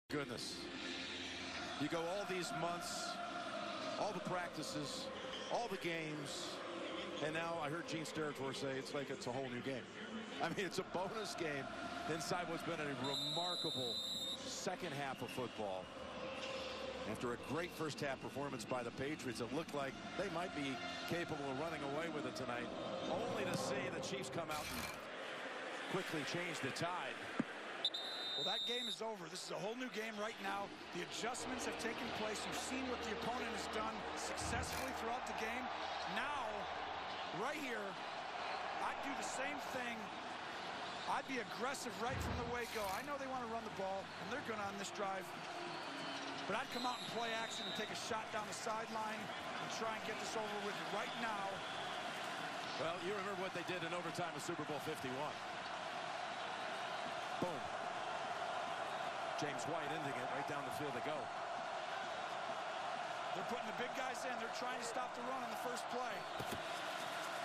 Goodness. You go all these months, all the practices, all the games, and now I heard Gene Steratore say it's like it's a whole new game. I mean, it's a bonus game inside what's been a remarkable second half of football. After a great first half performance by the Patriots, it looked like they might be capable of running away with it tonight, only to see the Chiefs come out and quickly change the tide. Well, that game is over. This is a whole new game right now. The adjustments have taken place. You've seen what the opponent has done successfully throughout the game. Now, right here, I'd do the same thing. I'd be aggressive right from the way-go. I know they want to run the ball, and they're going to on this drive. But I'd come out and play action and take a shot down the sideline and try and get this over with right now. Well, you remember what they did in overtime of Super Bowl 51. Boom. James White ending it right down the field to go. They're putting the big guys in. They're trying to stop the run on the first play.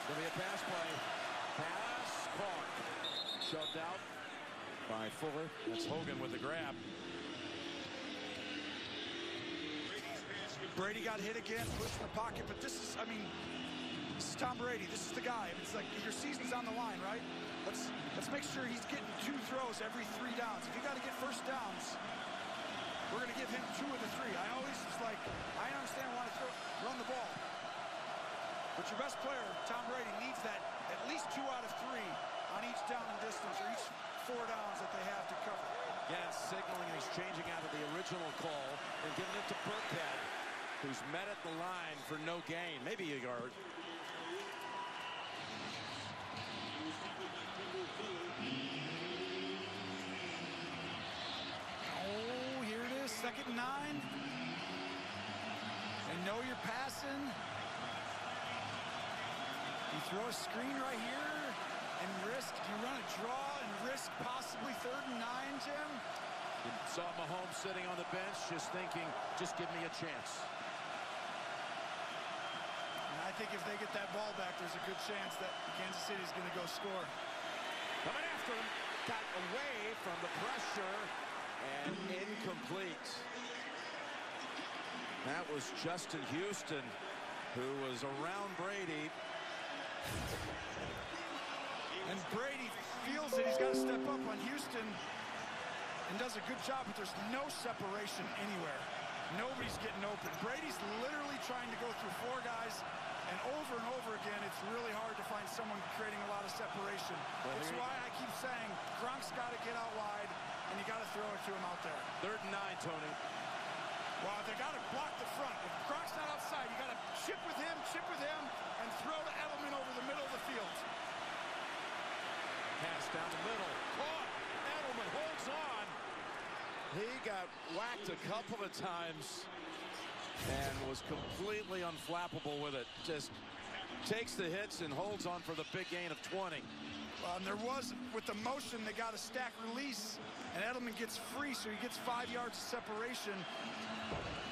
Going to be a pass play. Pass caught. Shoved out by Fuller. That's Hogan with the grab. Brady got hit again, pushed in the pocket, but this is, I mean, this is Tom Brady. This is the guy. It's like your season's on the line, right? Let's make sure he's getting 2 throws every 3 downs. If you got to get first downs, we're going to give him 2 of the 3. I always was like, I understand why to run the ball. But your best player, Tom Brady, needs that at least 2 out of 3 on each down and distance or each 4 downs that they have to cover. Yeah, signaling he's changing out of the original call and giving it to Burkhead, who's met at the line for no gain, maybe a yard. Oh, here it is, 2nd and 9. They know you're passing. You throw a screen right here and risk. You run a draw and risk possibly 3rd and 9, Jim. You saw Mahomes sitting on the bench just thinking, just give me a chance. I think if they get that ball back, there's a good chance that Kansas City is going to go score. Coming after him, got away from the pressure, and incomplete. That was Justin Houston, who was around Brady. And Brady feels that he's got to step up on Houston and does a good job, but there's no separation anywhere. Nobody's getting open. Brady's literally trying to go through 4 guys, and over again, it's really hard to find someone creating a lot of separation. Well, it's why I keep saying Gronk's got to get out wide, and you got to throw it to him out there. 3rd and 9, Tony. Well, they got to block the front. If Gronk's not outside, you got to chip with him, and throw to Edelman over the middle of the field. Pass down the middle. Caught. Edelman holds on. He got whacked a couple of times and was completely unflappable with it. Just takes the hits and holds on for the big gain of 20. Well, and there was, with the motion, they got a stack release, and Edelman gets free, so he gets 5 yards of separation.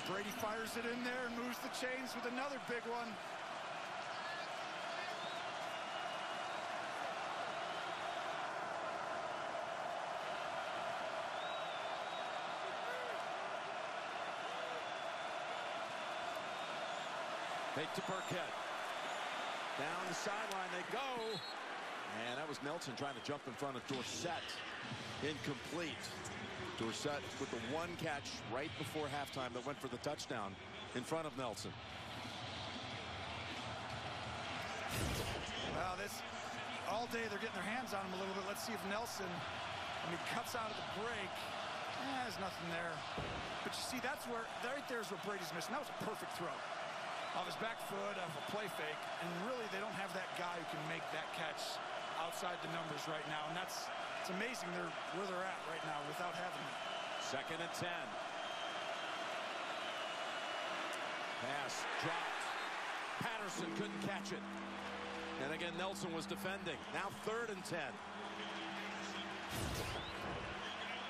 Brady fires it in there and moves the chains with another big one. Fake to Burkhead. Down the sideline they go. And that was Nelson trying to jump in front of Dorsett. Incomplete. Dorsett with the 1 catch right before halftime that went for the touchdown in front of Nelson. Well, this all day they're getting their hands on him a little bit. Let's see if Nelson, when he cuts out of the break, there's nothing there. But you see, that's where, right there's where Brady's missing. That was a perfect throw. Off his back foot, off a play fake, and really they don't have that guy who can make that catch outside the numbers right now, and it's amazing where they're at right now without having it. 2nd and 10. Pass dropped. Patterson couldn't catch it, and again Nelson was defending. Now 3rd and 10.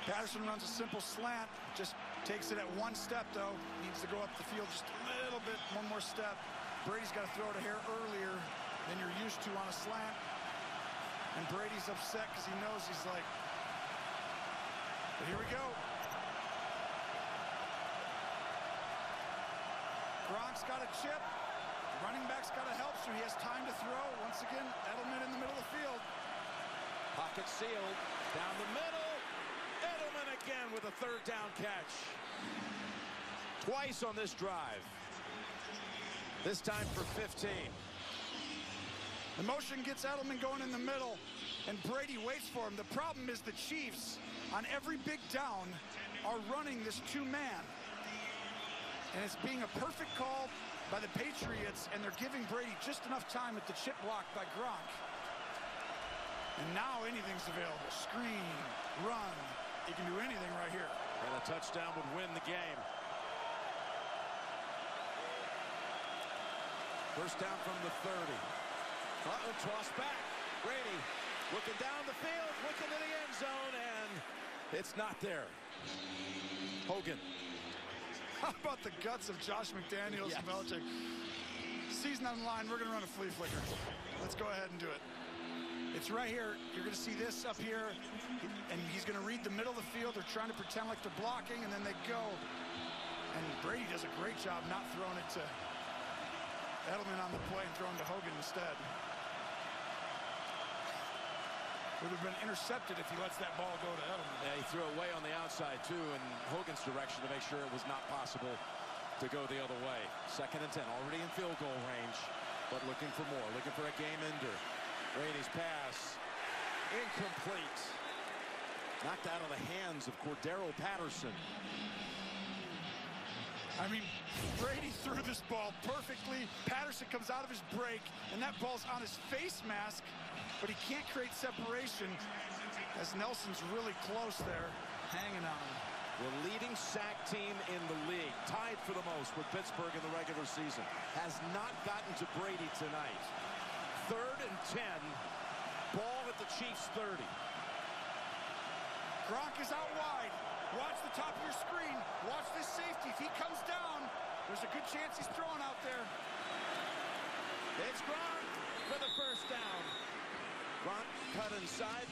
Patterson runs a simple slant, just takes it at 1 step, though. Needs to go up the field just a little bit, 1 more step. Brady's got to throw it a hair earlier than you're used to on a slant. And Brady's upset because he knows he's like, but here we go. Gronk's got a chip. Running back's got to help, so he has time to throw. Once again, Edelman in the middle of the field. Pocket sealed. Down the middle. Edelman again with a third down catch. Twice on this drive. This time for 15. The motion gets Edelman going in the middle, and Brady waits for him. The problem is the Chiefs, on every big down, are running this two-man. And it's being a perfect call by the Patriots, and they're giving Brady just enough time at the chip block by Gronk. And now anything's available. Screen, run. He can do anything right here. And a touchdown would win the game. First down from the 30. Toss back. Brady looking down the field, looking to the end zone, and it's not there. Hogan. How about the guts of Josh McDaniels and Belichick? Season on the line, we're going to run a flea flicker. Let's go ahead and do it. It's right here. You're going to see this up here, and he's going to read the middle of the field. They're trying to pretend like they're blocking, and then they go. And Brady does a great job not throwing it to Edelman on the play and throwing to Hogan instead. Would have been intercepted if he lets that ball go to Edelman. Yeah, he threw it way on the outside, too, in Hogan's direction to make sure it was not possible to go the other way. 2nd and 10, already in field goal range, but looking for more, looking for a game ender. Brady's pass, incomplete. Knocked out of the hands of Cordero Patterson. I mean, Brady threw this ball perfectly. Patterson comes out of his break, and that ball's on his face mask, but he can't create separation as Nelson's really close there, hanging on him. The leading sack team in the league, tied for the most with Pittsburgh in the regular season, has not gotten to Brady tonight. 3rd and 10, ball at the Chiefs' 30. Gronk is out wide. Watch the top of your screen. Watch this safety. If he comes down, there's a good chance he's throwing out there. It's Gronk for the first down. Gronk cut inside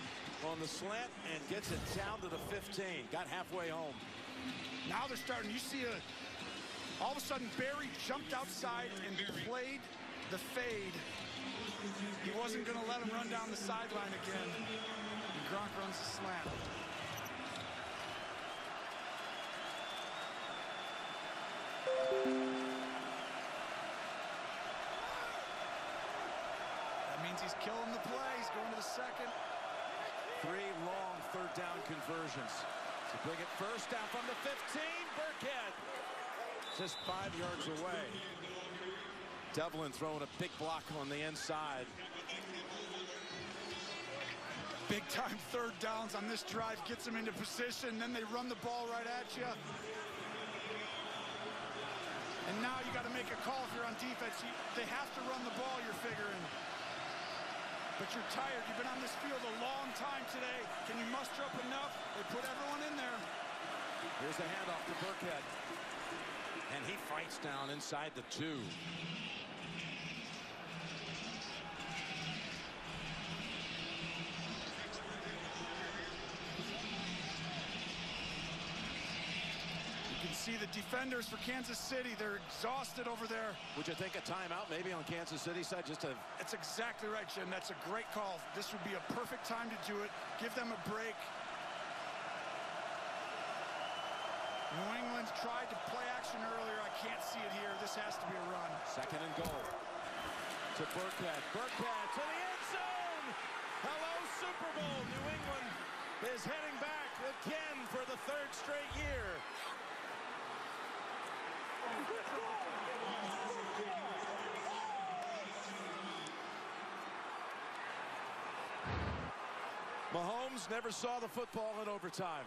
on the slant and gets it down to the 15. Got halfway home. Now they're starting. You see all of a sudden Barry jumped outside and played the fade. He wasn't going to let him run down the sideline again. And Gronk runs the slant. That means he's killing the play. He's going to the second. 3 long 3rd down conversions to bring it first down from the 15. Burkhead just 5 yards away. Devlin throwing a big block on the inside. Big time 3rd downs on this drive, gets them into position, then they run the ball right at you. And now you got to make a call if you're on defense. They have to run the ball, you're figuring. But you're tired. You've been on this field a long time today. Can you muster up enough? They put everyone in there. Here's the handoff to Burkhead. And he fights down inside the 2. See the defenders for Kansas City. They're exhausted over there. Would you think a timeout maybe on Kansas City side just to... That's exactly right, Jim. That's a great call. This would be a perfect time to do it. Give them a break. New England tried to play action earlier. I can't see it here. This has to be a run. 2nd and goal. To Burkhead. Burkhead to the end zone. Hello, Super Bowl. New England is heading back again for the 3rd straight year. Mahomes never saw the football in overtime.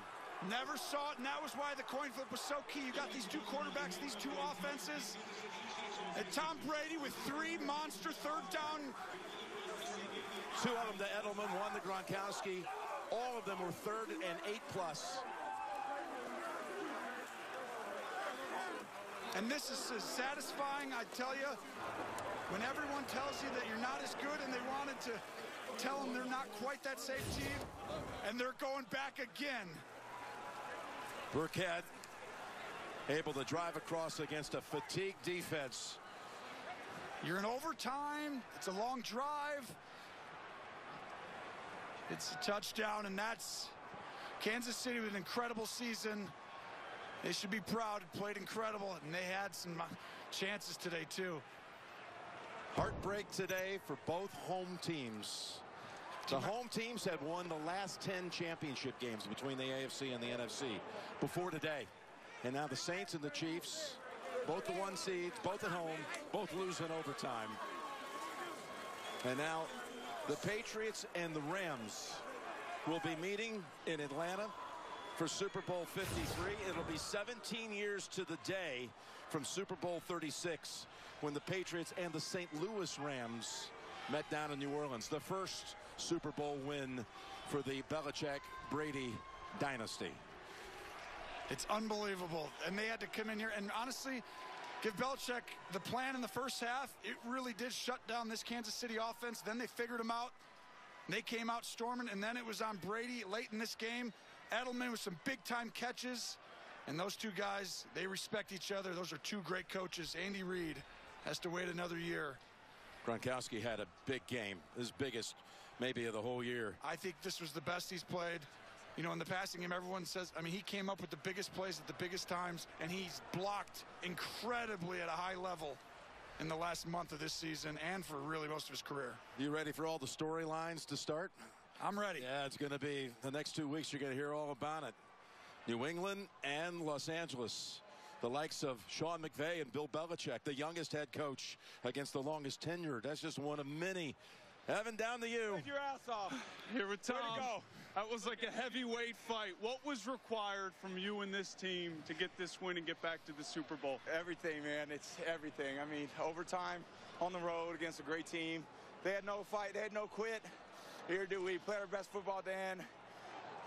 Never saw it, and that was why the coin flip was so key. You got these 2 quarterbacks, these 2 offenses, and Tom Brady with 3 monster 3rd down. 2 of them to Edelman, 1 to Gronkowski. All of them were 3rd and 8+. And this is satisfying, I tell you, when everyone tells you that you're not as good and they wanted to tell them they're not quite that safe team, and they're going back again. Burkhead able to drive across against a fatigued defense. You're in overtime. It's a long drive. It's a touchdown, and that's Kansas City with an incredible season. They should be proud. It played incredible, and they had some chances today, too. Heartbreak today for both home teams. The home teams had won the last 10 championship games between the AFC and the NFC before today. And now the Saints and the Chiefs, both the 1 seeds, both at home, both lose in overtime. And now the Patriots and the Rams will be meeting in Atlanta for Super Bowl 53. It'll be 17 years to the day from Super Bowl 36 when the Patriots and the St. Louis Rams met down in New Orleans. The first Super Bowl win for the Belichick-Brady dynasty. It's unbelievable. And they had to come in here and honestly give Belichick the plan in the first half. It really did shut down this Kansas City offense. Then they figured them out. They came out storming, and then it was on Brady late in this game. Edelman with some big-time catches. And those two guys, they respect each other. Those are two great coaches. Andy Reid has to wait another year. Gronkowski had a big game, his biggest maybe of the whole year. I think this was the best he's played. You know, in the passing game, everyone says, I mean, he came up with the biggest plays at the biggest times, and he's blocked incredibly at a high level in the last month of this season and for really most of his career. You ready for all the storylines to start? I'm ready. Yeah, it's going to be the next 2 weeks. You're going to hear all about it. New England and Los Angeles. The likes of Sean McVay and Bill Belichick, the youngest head coach against the longest tenure. That's just one of many. Evan, down to you. Take your ass off. Here with Tom. Way to go. That was like a heavyweight fight. What was required from you and this team to get this win and get back to the Super Bowl? Everything, man. It's everything. I mean, overtime on the road against a great team. They had no fight. They had no quit. Here do we play our best football, Dan.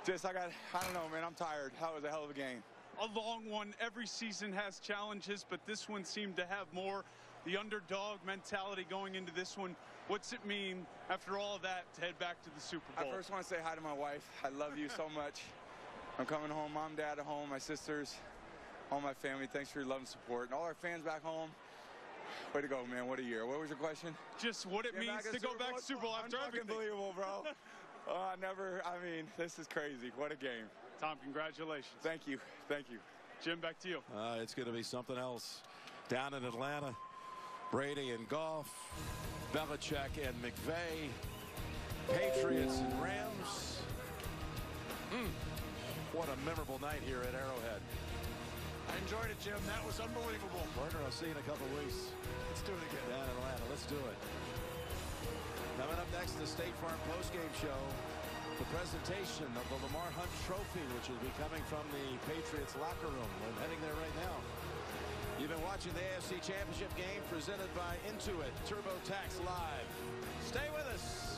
I don't know, man. I'm tired. That was a hell of a game. A long one. Every season has challenges, but this one seemed to have more. The underdog mentality going into this one. What's it mean after all of that to head back to the Super Bowl? I first want to say hi to my wife. I love you so much. I'm coming home. Mom, Dad at home, my sisters, all my family. Thanks for your love and support. And all our fans back home. Way to go, man. What a year. What was your question? Just what it means to go back to Super Bowl after everything. Unbelievable, bro. I mean, this is crazy. What a game. Tom, congratulations. Thank you. Thank you. Jim, back to you. It's going to be something else down in Atlanta. Brady and Goff, Belichick and McVay, Patriots and Rams. What a memorable night here at Arrowhead. I enjoyed it, Jim. That was unbelievable. Partner, I'll see you in a couple weeks. Let's do it again. Down in Atlanta. Let's do it. Coming up next, the State Farm postgame show. The presentation of the Lamar Hunt Trophy, which will be coming from the Patriots locker room. We're heading there right now. You've been watching the AFC Championship game presented by Intuit TurboTax Live. Stay with us.